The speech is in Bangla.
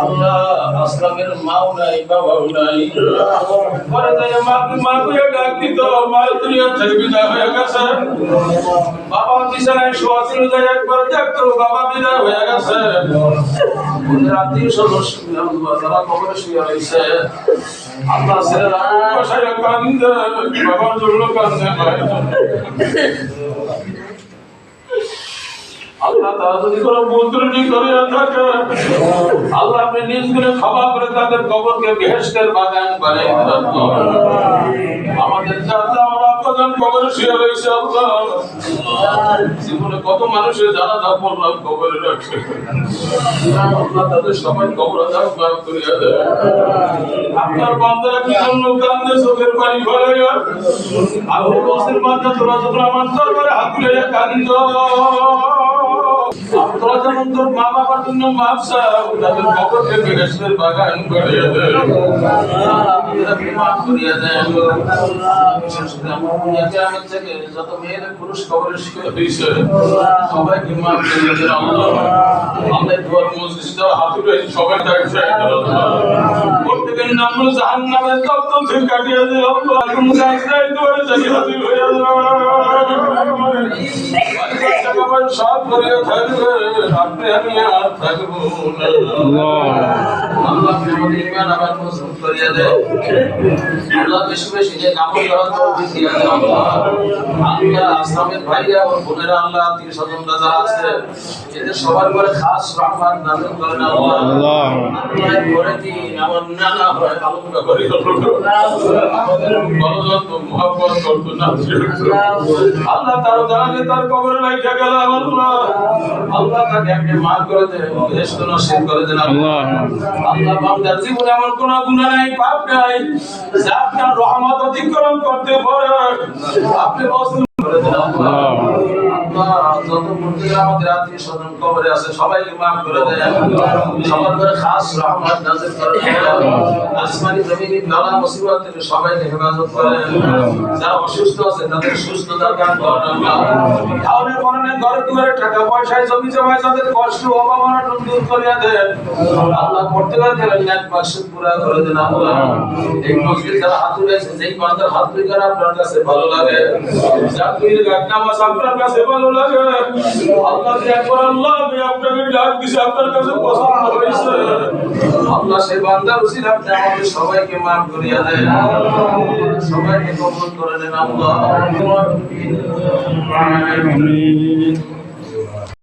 আল্লাহ আসলামের মাও নাই বাবাও নাই, পরে যায় মাকে ডাক দিত, মা দুনিয়া থেকে বিদায় হয়ে গেছে। বাবা বিছানায় শোয়া ছিল, যাই একবার দেখতো বাবা বিদায় হয়ে গেছে। রাত্রি সদস্য যারা কবরে শুয়ে রয়েছে, আল্লাহ ছেলেরা বসায় কান্দে, বাবার জন্য কান্দে। আল্লাহ তারা যদি কোনো বুদ্রুনি করে থাকে, আল্লাহ আপনি নিজ গুণে ক্ষমা করে তাদের কবরকে বেহেশতের বাগান বানিয়ে দেন। আমাদের যারা আমরা প্রধান কবরে শুয়ে রয়েছে, আল্লাহ জীবনে কত মানুষের জানাজা পড়লাম কবরে রাখছে, আল্লাহ তাদের সবাই কবর আযাব মাফ করিয়া দেন। আপনার বান্দারা কি জন্য কান্দে, চোখের পানি ভরে, আপনি বসের বান্দা তোরা যখন আমার দরবারে হাত তুলে কান্দো, তোরা যেমন তোর মা বাবার জন্য মাপ চাও, তাদের কবরকে বেহেশতের বাগান করিয়া দেন, আপনি মাফ করিয়া দেন। বিশেষ করে আমার কিয়ামত থেকে যত মেয়ের পুরুষ কবরে শুয়ে হয়েছে, সবাইকে মাফ করিয়া দেন। আল্লাহ আমাদের ঘর মসজিদ হাত উঠে সবাই তাকে ছেড়ে দেন। প্রত্যেকের নাম জাহান্নামের দপ্তর থেকে কাটিয়ে দেন। আল্লাহ কোন জায়গায় তোরে জানি হাজির হয়ে সব করে থাকবে, আপনি আমি আর থাকবো না। আল্লাহ আমাদের ঈমান আবার মজবুত করিয়া দেন। আল্লাহ বেশি বেশি যে কামল করার তৌফিক দিয়া দেন। আল্লাহ আসলামের ভাইরা ও বোনেরা, আল্লাহ আত্মীয় স্বজনরা যারা আছে, এদের সবার করে খাস রহমত নাযিল করেন। আল্লাহ আল্লাহ করে দিন আমার নানা হয় আলোচনা করি, আমাদের বড় মুহাব্বত করতো না। আল্লাহ তার জানে তার কবরে রাখা গেল, আল্লাহ আল্লাহ তাকে আপনি মাফ করে দেন, বেহেশত নসিব করে দেন। আল্লাহ আল্লাহ বান্দার জীবনে এমন কোনো গুনাহ নাই, পাপ নাই, যা আপনার রহমত অতিক্রম করতে পারে, আপনি বসুন করে দেন। আল্লাহ যত মুর্শিদ আমাদের আত্মীয় স্বজন কবরে আছে, সবাইকে মাফ করে দেন, সবার করে খাস রহমত নাযিল করেন। আসমানি জমিনি বালা মুসিবত থেকে সবাইকে হেফাজত করেন। যারা অসুস্থ আছে তাদের সুস্থতা দান করেন। আল্লাহ খাওয়ানোর পরনে ঘরে দুয়ারে টাকা পয়সায় জমি জমায় যাদের কষ্ট অভাব অনটন দূর করিয়া দেন। আল্লাহ প্রত্যেকের দিলে নেক মাকসুদ পুরা করে দেন। আল্লাহ এই মসজিদ যারা হাত উঠাইছে, যেই বান্দার হাত উঠাই আপনার কাছে ভালো লাগে, যার দুই রাকাত নামাজ আপনার কাছে ভালো লাগে, আল্লাহ একবার আল্লাহ আমি আপনাকে ডাক দিছি, আপনার কাছে পছন্দ হয়েছে, আল্লাহ সেই বান্দার উসিলা আপনি আমাদের সবাইকে মাফ করিয়া দেন, সবাইকে কবুল করে নেন। আল্লাহ আমিন।